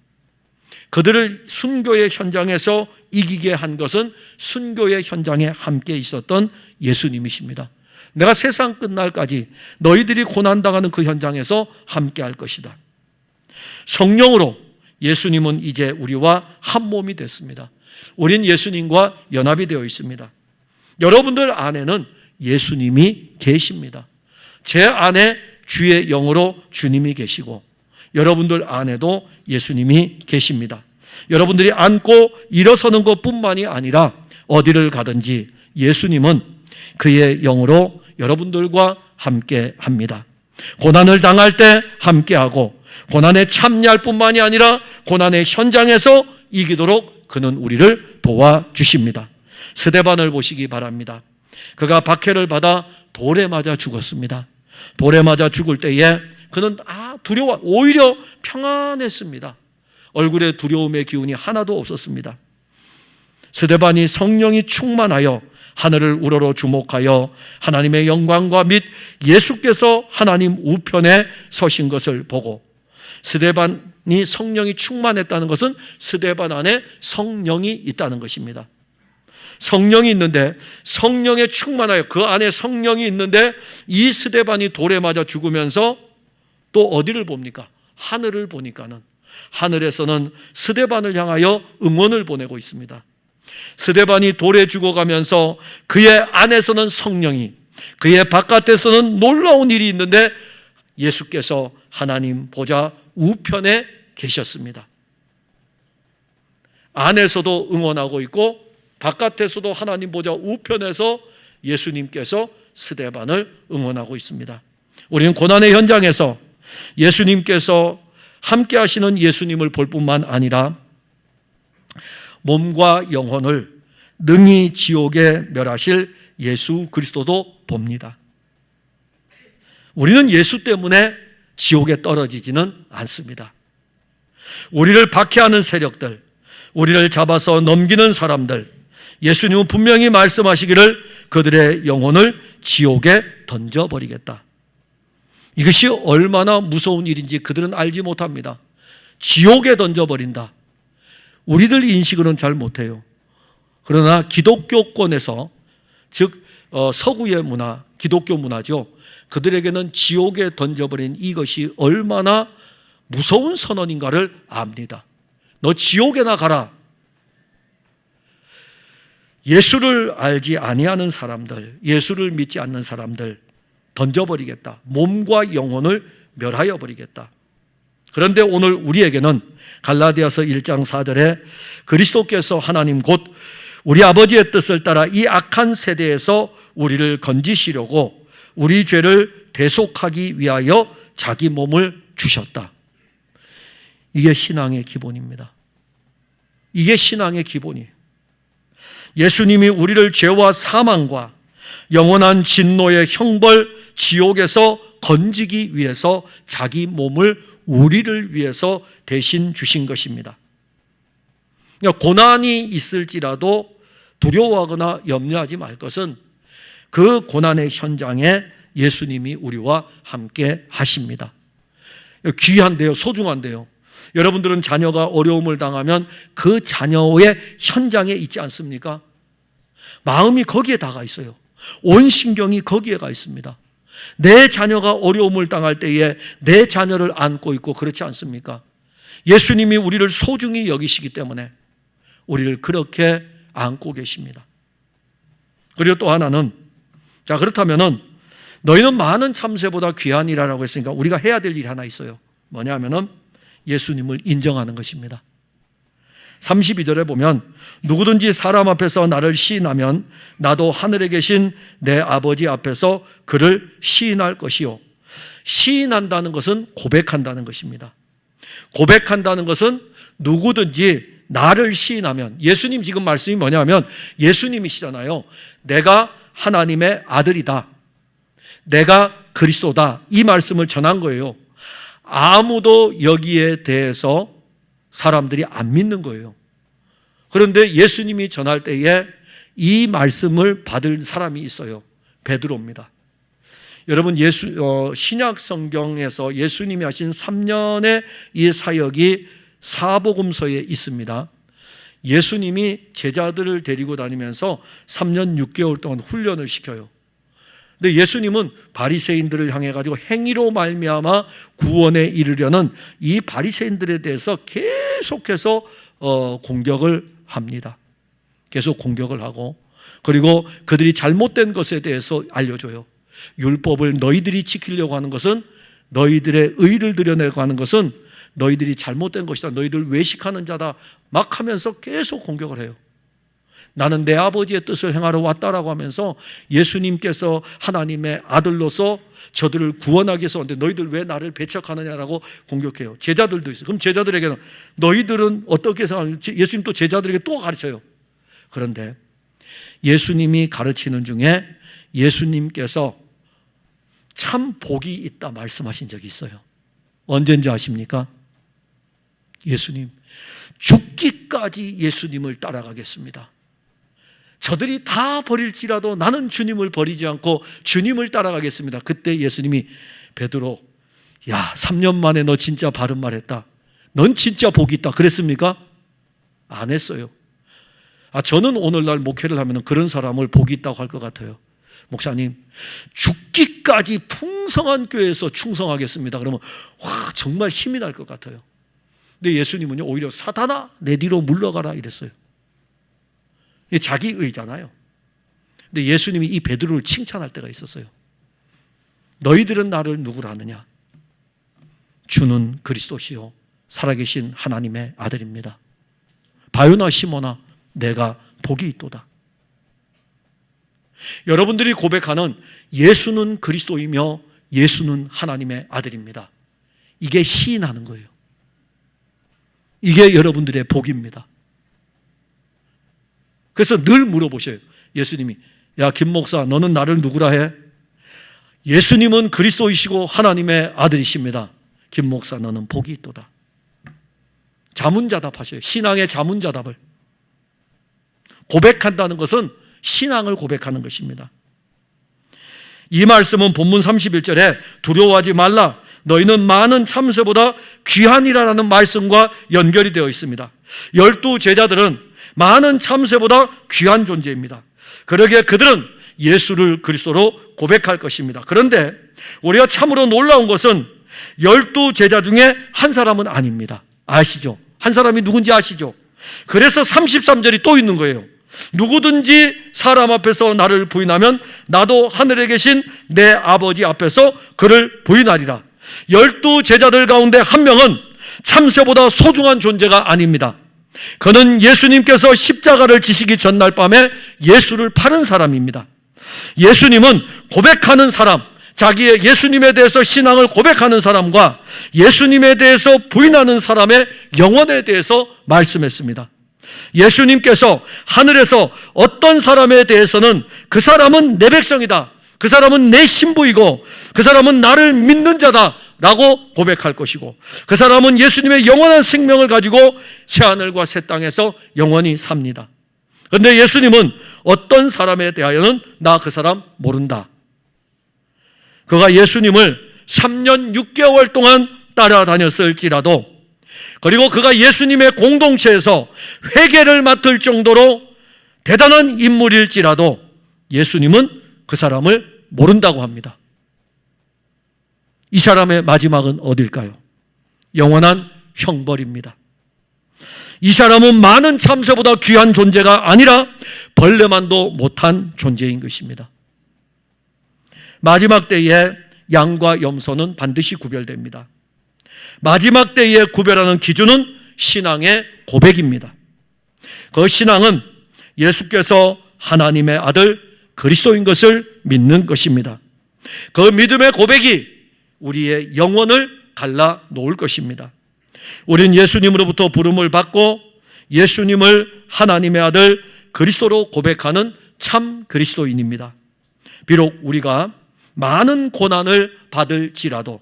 그들을 순교의 현장에서 이기게 한 것은 순교의 현장에 함께 있었던 예수님이십니다. 내가 세상 끝날까지 너희들이 고난당하는 그 현장에서 함께 할 것이다. 성령으로 예수님은 이제 우리와 한 몸이 됐습니다. 우린 예수님과 연합이 되어 있습니다. 여러분들 안에는 예수님이 계십니다. 제 안에 주의 영으로 주님이 계시고 여러분들 안에도 예수님이 계십니다. 여러분들이 앉고 일어서는 것뿐만이 아니라 어디를 가든지 예수님은 그의 영으로 여러분들과 함께 합니다. 고난을 당할 때 함께하고 고난에 참여할 뿐만이 아니라 고난의 현장에서 이기도록 그는 우리를 도와주십니다. 스데반을 보시기 바랍니다. 그가 박해를 받아 돌에 맞아 죽었습니다. 돌에 맞아 죽을 때에 그는 두려워, 오히려 평안했습니다. 얼굴에 두려움의 기운이 하나도 없었습니다. 스데반이 성령이 충만하여 하늘을 우러러 주목하여 하나님의 영광과 및 예수께서 하나님 우편에 서신 것을 보고 스데반이 성령이 충만했다는 것은 스데반 안에 성령이 있다는 것입니다. 성령이 있는데 성령에 충만하여 그 안에 성령이 있는데 이 스데반이 돌에 맞아 죽으면서 또 어디를 봅니까? 하늘을 보니까는 하늘에서는 스데반을 향하여 응원을 보내고 있습니다. 스데반이 돌에 죽어가면서 그의 안에서는 성령이, 그의 바깥에서는 놀라운 일이 있는데 예수께서 하나님 보좌 우편에 계셨습니다. 안에서도 응원하고 있고 바깥에서도 하나님 보좌 우편에서 예수님께서 스데반을 응원하고 있습니다. 우리는 고난의 현장에서 예수님께서 함께 하시는 예수님을 볼 뿐만 아니라 몸과 영혼을 능히 지옥에 멸하실 예수 그리스도도 봅니다. 우리는 예수 때문에 지옥에 떨어지지는 않습니다. 우리를 박해하는 세력들, 우리를 잡아서 넘기는 사람들, 예수님은 분명히 말씀하시기를 그들의 영혼을 지옥에 던져버리겠다. 이것이 얼마나 무서운 일인지 그들은 알지 못합니다. 지옥에 던져버린다. 우리들 인식으로는 잘 못해요. 그러나 기독교권에서, 즉 서구의 문화, 기독교 문화죠. 그들에게는 지옥에 던져버린 이것이 얼마나 무서운 선언인가를 압니다. 너 지옥에나 가라. 예수를 알지 아니하는 사람들, 예수를 믿지 않는 사람들 던져버리겠다. 몸과 영혼을 멸하여 버리겠다. 그런데 오늘 우리에게는 갈라디아서 1장 4절에 그리스도께서 하나님 곧 우리 아버지의 뜻을 따라 이 악한 세대에서 우리를 건지시려고 우리 죄를 대속하기 위하여 자기 몸을 주셨다. 이게 신앙의 기본입니다. 이게 신앙의 기본이에요. 예수님이 우리를 죄와 사망과 영원한 진노의 형벌 지옥에서 건지기 위해서 자기 몸을 우리를 위해서 대신 주신 것입니다. 그러니까 고난이 있을지라도 두려워하거나 염려하지 말 것은 그 고난의 현장에 예수님이 우리와 함께 하십니다. 귀한데요, 소중한데요. 여러분들은 자녀가 어려움을 당하면 그 자녀의 현장에 있지 않습니까? 마음이 거기에 다가 있어요. 온 신경이 거기에 가 있습니다. 내 자녀가 어려움을 당할 때에 내 자녀를 안고 있고 그렇지 않습니까? 예수님이 우리를 소중히 여기시기 때문에 우리를 그렇게 안고 계십니다. 그리고 또 하나는, 자, 그렇다면은 너희는 많은 참새보다 귀하니라라고 했으니까 우리가 해야 될 일이 하나 있어요. 뭐냐면은 예수님을 인정하는 것입니다. 32절에 보면 누구든지 사람 앞에서 나를 시인하면 나도 하늘에 계신 내 아버지 앞에서 그를 시인할 것이요. 시인한다는 것은 고백한다는 것입니다. 고백한다는 것은 누구든지 나를 시인하면, 예수님 지금 말씀이 뭐냐면 예수님이시잖아요. 내가 하나님의 아들이다, 내가 그리스도다, 이 말씀을 전한 거예요. 아무도 여기에 대해서 사람들이 안 믿는 거예요. 그런데 예수님이 전할 때에 이 말씀을 받을 사람이 있어요. 베드로입니다. 여러분, 신약 성경에서 예수님이 하신 3년의 이 사역이 사복음서에 있습니다. 예수님이 제자들을 데리고 다니면서 3년 6개월 동안 훈련을 시켜요. 근데 예수님은 바리새인들을 향해 가지고 행위로 말미암아 구원에 이르려는 이 바리새인들에 대해서 계속해서 공격을 합니다. 계속 공격을 하고, 그리고 그들이 잘못된 것에 대해서 알려줘요. 율법을 너희들이 지키려고 하는 것은, 너희들의 의를 드러내려고 하는 것은 너희들이 잘못된 것이다, 너희들 외식하는 자다 막 하면서 계속 공격을 해요. 나는 내 아버지의 뜻을 행하러 왔다라고 하면서 예수님께서 하나님의 아들로서 저들을 구원하기 위해서 왔는데 너희들 왜 나를 배척하느냐라고 공격해요. 제자들도 있어요. 그럼 제자들에게는 너희들은 어떻게 생각하냐? 예수님 또 제자들에게 또 가르쳐요. 그런데 예수님이 가르치는 중에 예수님께서 참 복이 있다 말씀하신 적이 있어요. 언젠지 아십니까? 예수님, 죽기까지 예수님을 따라가겠습니다. 저들이 다 버릴지라도 나는 주님을 버리지 않고 주님을 따라가겠습니다. 그때 예수님이 베드로, 야, 3년 만에 너 진짜 바른 말 했다. 넌 진짜 복이 있다. 그랬습니까? 안 했어요. 저는 오늘날 목회를 하면 그런 사람을 복이 있다고 할 것 같아요. 목사님, 죽기까지 풍성한 교회에서 충성하겠습니다. 그러면 와, 정말 힘이 날 것 같아요. 근데 예수님은요, 오히려 사탄아, 내 뒤로 물러가라 이랬어요. 이게 자기 의잖아요. 근데 예수님이 이 베드로를 칭찬할 때가 있었어요. 너희들은 나를 누구라 하느냐? 주는 그리스도시요 살아계신 하나님의 아들입니다. 바요나 시모나, 내가 복이 있도다. 여러분들이 고백하는 예수는 그리스도이며 예수는 하나님의 아들입니다. 이게 시인하는 거예요. 이게 여러분들의 복입니다. 그래서 늘 물어보셔요. 예수님이, 야, 김 목사, 너는 나를 누구라 해? 예수님은 그리스도이시고 하나님의 아들이십니다. 김 목사, 너는 복이 있도다. 자문자답하셔요. 신앙의 자문자답을. 고백한다는 것은 신앙을 고백하는 것입니다. 이 말씀은 본문 31절에 두려워하지 말라, 너희는 많은 참새보다 귀하니라라는 말씀과 연결이 되어 있습니다. 12 제자들은 많은 참새보다 귀한 존재입니다. 그러기에 그들은 예수를 그리스도로 고백할 것입니다. 그런데 우리가 참으로 놀라운 것은 12 제자 중에 한 사람은 아닙니다. 아시죠? 한 사람이 누군지 아시죠? 그래서 33절이 또 있는 거예요. 누구든지 사람 앞에서 나를 부인하면 나도 하늘에 계신 내 아버지 앞에서 그를 부인하리라. 12 제자들 가운데 한 명은 참새보다 소중한 존재가 아닙니다. 그는 예수님께서 십자가를 지시기 전날 밤에 예수를 파는 사람입니다. 예수님은 고백하는 사람, 자기의 예수님에 대해서 신앙을 고백하는 사람과 예수님에 대해서 부인하는 사람의 영혼에 대해서 말씀했습니다. 예수님께서 하늘에서 어떤 사람에 대해서는 그 사람은 내 백성이다, 그 사람은 내 신부이고 그 사람은 나를 믿는 자다 라고 고백할 것이고, 그 사람은 예수님의 영원한 생명을 가지고 새하늘과 새 땅에서 영원히 삽니다. 그런데 예수님은 어떤 사람에 대하여는 나 그 사람 모른다. 그가 예수님을 3년 6개월 동안 따라다녔을지라도, 그리고 그가 예수님의 공동체에서 회개를 맡을 정도로 대단한 인물일지라도 예수님은 그 사람을 모른다고 합니다. 이 사람의 마지막은 어딜까요? 영원한 형벌입니다. 이 사람은 많은 참새보다 귀한 존재가 아니라 벌레만도 못한 존재인 것입니다. 마지막 때에 양과 염소는 반드시 구별됩니다. 마지막 때에 구별하는 기준은 신앙의 고백입니다. 그 신앙은 예수께서 하나님의 아들 그리스도인 것을 믿는 것입니다. 그 믿음의 고백이 우리의 영혼을 갈라 놓을 것입니다. 우린 예수님으로부터 부름을 받고 예수님을 하나님의 아들 그리스도로 고백하는 참 그리스도인입니다. 비록 우리가 많은 고난을 받을지라도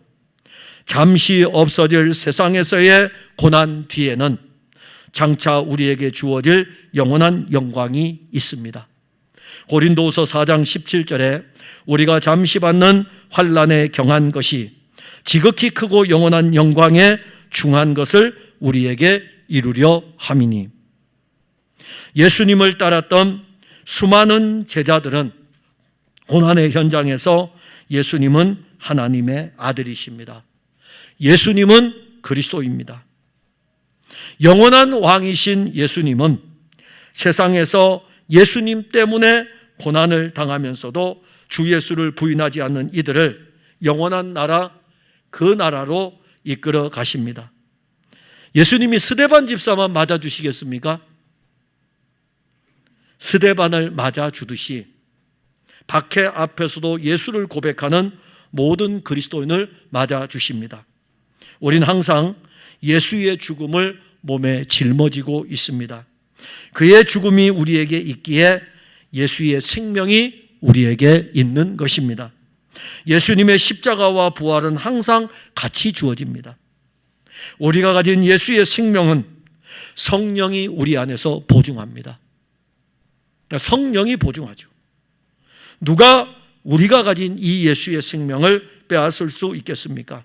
잠시 없어질 세상에서의 고난 뒤에는 장차 우리에게 주어질 영원한 영광이 있습니다. 고린도후서 4장 17절에 우리가 잠시 받는 환난에 경한 것이 지극히 크고 영원한 영광에 중한 것을 우리에게 이루려 함이니, 예수님을 따랐던 수많은 제자들은 고난의 현장에서 예수님은 하나님의 아들이십니다. 예수님은 그리스도입니다. 영원한 왕이신 예수님은 세상에서 예수님 때문에 고난을 당하면서도 주 예수를 부인하지 않는 이들을 영원한 나라, 그 나라로 이끌어 가십니다. 예수님이 스데반 집사만 맞아주시겠습니까? 스데반을 맞아주듯이 박해 앞에서도 예수를 고백하는 모든 그리스도인을 맞아주십니다. 우린 항상 예수의 죽음을 몸에 짊어지고 있습니다. 그의 죽음이 우리에게 있기에 예수의 생명이 우리에게 있는 것입니다. 예수님의 십자가와 부활은 항상 같이 주어집니다. 우리가 가진 예수의 생명은 성령이 우리 안에서 보증합니다. 성령이 보증하죠. 누가 우리가 가진 이 예수의 생명을 빼앗을 수 있겠습니까?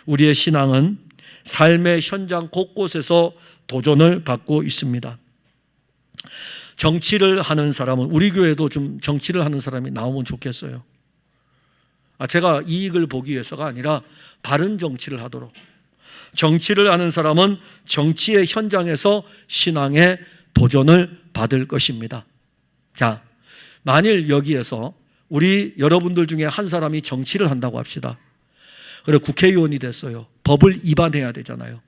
우리의 신앙은 삶의 현장 곳곳에서 도전을 받고 있습니다. 정치를 하는 사람은, 우리 교회도 좀 정치를 하는 사람이 나오면 좋겠어요. 제가 이익을 보기 위해서가 아니라 바른 정치를 하도록. 정치를 하는 사람은 정치의 현장에서 신앙의 도전을 받을 것입니다. 자, 만일 여기에서 우리 여러분들 중에 한 사람이 정치를 한다고 합시다. 그리고 국회의원이 됐어요. 법을 위반해야 되잖아요.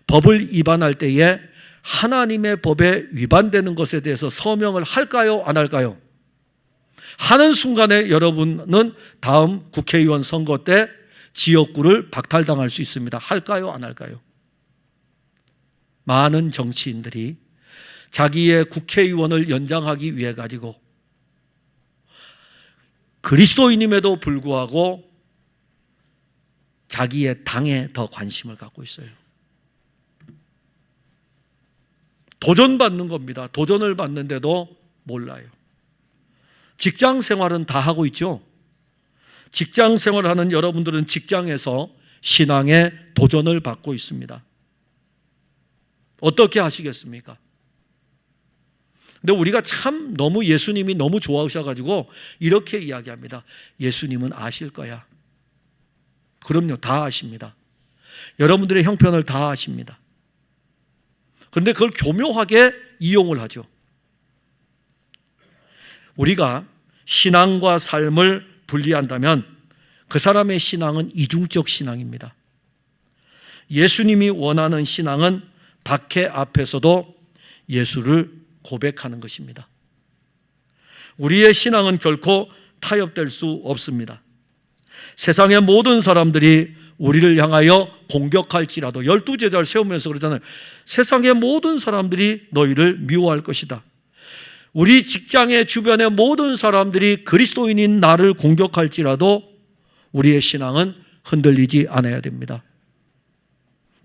법을 위반할 때에 하나님의 법에 위반되는 것에 대해서 서명을 할까요? 안 할까요? 하는 순간에 여러분은 다음 국회의원 선거 때 지역구를 박탈당할 수 있습니다. 할까요? 안 할까요? 많은 정치인들이 자기의 국회의원을 연장하기 위해 가지고 그리스도인임에도 불구하고 자기의 당에 더 관심을 갖고 있어요. 도전받는 겁니다. 도전을 받는데도 몰라요. 직장 생활은 다 하고 있죠. 직장 생활하는 여러분들은 직장에서 신앙의 도전을 받고 있습니다. 어떻게 하시겠습니까? 근데 우리가 참 너무 예수님이 너무 좋아하셔가지고 이렇게 이야기합니다. 예수님은 아실 거야. 그럼요, 다 아십니다. 여러분들의 형편을 다 아십니다. 그런데 그걸 교묘하게 이용을 하죠. 우리가 신앙과 삶을 분리한다면 그 사람의 신앙은 이중적 신앙입니다. 예수님이 원하는 신앙은 박해 앞에서도 예수를 고백하는 것입니다. 우리의 신앙은 결코 타협될 수 없습니다. 세상의 모든 사람들이 우리를 향하여 공격할지라도 12제자를 세우면서 그러잖아요. 세상의 모든 사람들이 너희를 미워할 것이다. 우리 직장의 주변의 모든 사람들이 그리스도인인 나를 공격할지라도 우리의 신앙은 흔들리지 않아야 됩니다.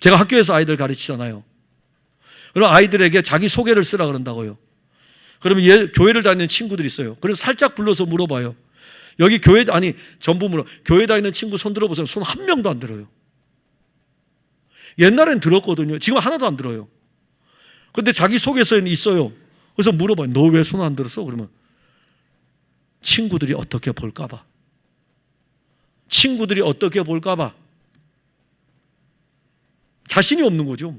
제가 학교에서 아이들 가르치잖아요. 그럼 아이들에게 자기 소개를 쓰라 그런다고요. 그러면 교회를 다니는 친구들이 있어요. 그래서 살짝 불러서 물어봐요. 여기 교회, 아니 전부 물어. 교회 다니는 친구 손 들어보세요. 손 한 명도 안 들어요. 옛날엔 들었거든요. 지금 하나도 안 들어요. 근데 자기 소개서에는 있어요. 그래서 물어봐요. 너 왜 손 안 들었어? 그러면 친구들이 어떻게 볼까 봐. 친구들이 어떻게 볼까 봐. 자신이 없는 거죠.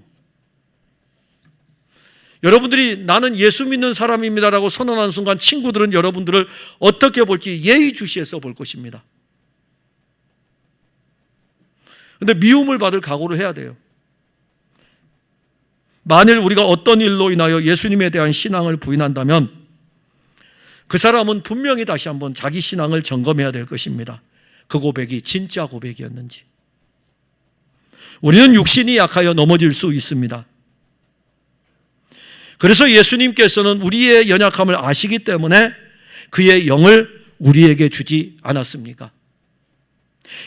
여러분들이 나는 예수 믿는 사람입니다라고 선언하는 순간 친구들은 여러분들을 어떻게 볼지 예의주시해서 볼 것입니다. 그런데 미움을 받을 각오를 해야 돼요. 만일 우리가 어떤 일로 인하여 예수님에 대한 신앙을 부인한다면 그 사람은 분명히 다시 한번 자기 신앙을 점검해야 될 것입니다. 그 고백이 진짜 고백이었는지. 우리는 육신이 약하여 넘어질 수 있습니다. 그래서 예수님께서는 우리의 연약함을 아시기 때문에 그의 영을 우리에게 주지 않았습니까?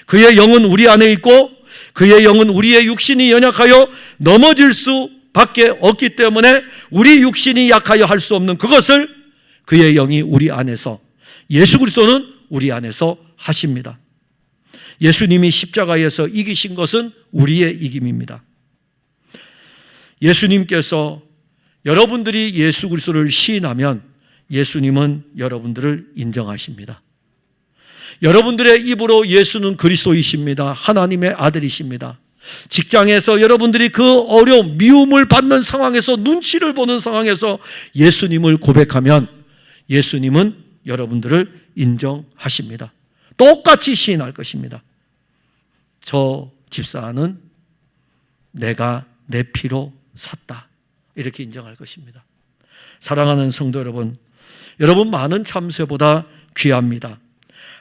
그의 영은 우리 안에 있고 그의 영은 우리의 육신이 연약하여 넘어질 수밖에 없기 때문에 우리 육신이 약하여 할 수 없는 그것을 그의 영이 우리 안에서, 예수 그리스도는 우리 안에서 하십니다. 예수님이 십자가에서 이기신 것은 우리의 이김입니다. 예수님께서 여러분들이 예수 그리스도를 시인하면 예수님은 여러분들을 인정하십니다. 여러분들의 입으로 예수는 그리스도이십니다. 하나님의 아들이십니다. 직장에서 여러분들이 그 어려움, 미움을 받는 상황에서, 눈치를 보는 상황에서 예수님을 고백하면 예수님은 여러분들을 인정하십니다. 똑같이 시인할 것입니다. 저 집사는 내가 내 피로 샀다. 이렇게 인정할 것입니다. 사랑하는 성도 여러분, 여러분 많은 참새보다 귀합니다.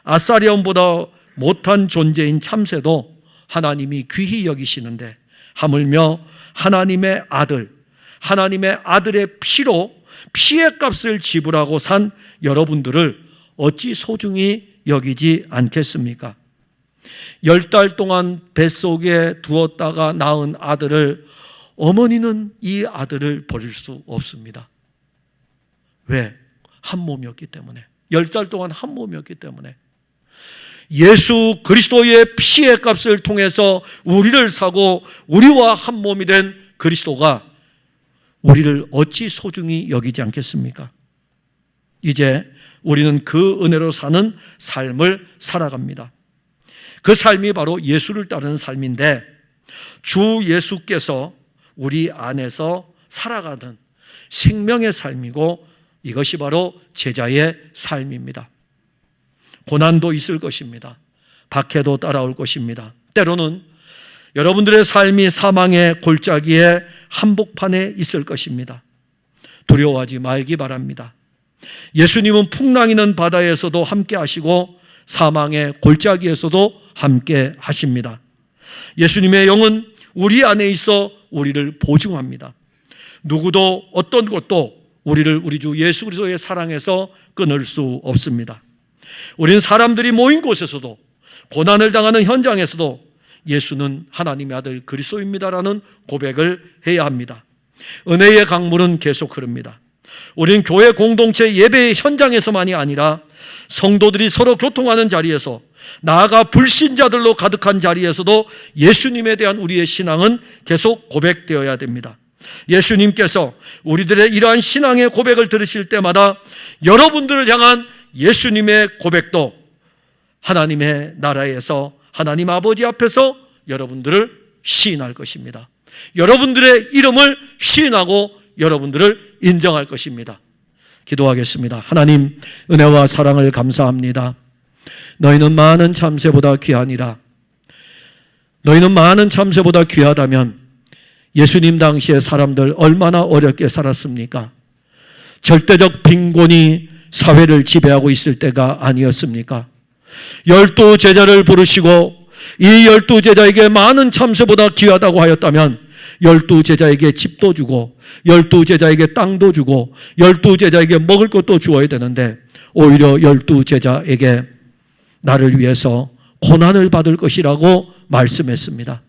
아사리온보다 못한 존재인 참새도 하나님이 귀히 여기시는데 하물며 하나님의 아들, 하나님의 아들의 피로 피의 값을 지불하고 산 여러분들을 어찌 소중히 여기지 않겠습니까? 10달 동안 뱃속에 두었다가 낳은 아들을, 어머니는 이 아들을 버릴 수 없습니다. 왜? 한 몸이었기 때문에. 10달 동안 한 몸이었기 때문에. 예수 그리스도의 피의 값을 통해서 우리를 사고 우리와 한 몸이 된 그리스도가 우리를 어찌 소중히 여기지 않겠습니까? 이제 우리는 그 은혜로 사는 삶을 살아갑니다. 그 삶이 바로 예수를 따르는 삶인데, 주 예수께서 우리 안에서 살아가는 생명의 삶이고, 이것이 바로 제자의 삶입니다. 고난도 있을 것입니다. 박해도 따라올 것입니다. 때로는 여러분들의 삶이 사망의 골짜기의 한복판에 있을 것입니다. 두려워하지 말기 바랍니다. 예수님은 풍랑이는 바다에서도 함께 하시고 사망의 골짜기에서도 함께 하십니다. 예수님의 영은 우리 안에 있어 우리를 보증합니다. 누구도 어떤 것도 우리를 우리 주 예수 그리스도의 사랑에서 끊을 수 없습니다. 우리는 사람들이 모인 곳에서도, 고난을 당하는 현장에서도 예수는 하나님의 아들 그리스도입니다라는 고백을 해야 합니다. 은혜의 강물은 계속 흐릅니다. 우리는 교회 공동체 예배의 현장에서만이 아니라 성도들이 서로 교통하는 자리에서, 나아가 불신자들로 가득한 자리에서도 예수님에 대한 우리의 신앙은 계속 고백되어야 됩니다. 예수님께서 우리들의 이러한 신앙의 고백을 들으실 때마다 여러분들을 향한 예수님의 고백도 하나님의 나라에서 하나님 아버지 앞에서 여러분들을 시인할 것입니다. 여러분들의 이름을 시인하고 여러분들을 인정할 것입니다. 기도하겠습니다. 하나님, 은혜와 사랑을 감사합니다. 너희는 많은 참새보다 귀하니라. 너희는 많은 참새보다 귀하다면 예수님 당시에 사람들 얼마나 어렵게 살았습니까? 절대적 빈곤이 사회를 지배하고 있을 때가 아니었습니까? 12 제자를 부르시고 이 12 제자에게 많은 참새보다 귀하다고 하였다면 12 제자에게 집도 주고 12 제자에게 땅도 주고 12 제자에게 먹을 것도 주어야 되는데, 오히려 12 제자에게 나를 위해서 고난을 받을 것이라고 말씀했습니다.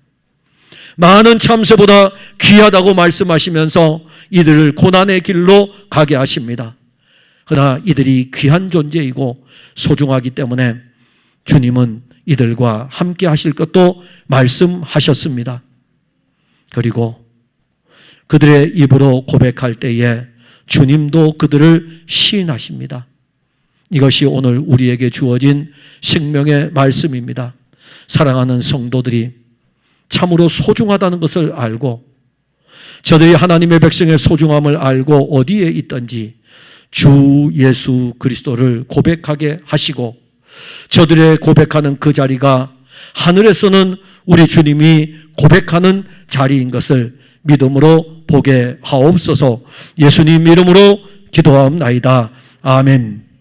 많은 참새보다 귀하다고 말씀하시면서 이들을 고난의 길로 가게 하십니다. 그러나 이들이 귀한 존재이고 소중하기 때문에 주님은 이들과 함께 하실 것도 말씀하셨습니다. 그리고 그들의 입으로 고백할 때에 주님도 그들을 시인하십니다. 이것이 오늘 우리에게 주어진 생명의 말씀입니다. 사랑하는 성도들이 참으로 소중하다는 것을 알고, 저들이 하나님의 백성의 소중함을 알고 어디에 있든지 주 예수 그리스도를 고백하게 하시고, 저들의 고백하는 그 자리가 하늘에서는 우리 주님이 고백하는 자리인 것을 믿음으로 보게 하옵소서. 예수님 이름으로 기도하옵나이다. 아멘.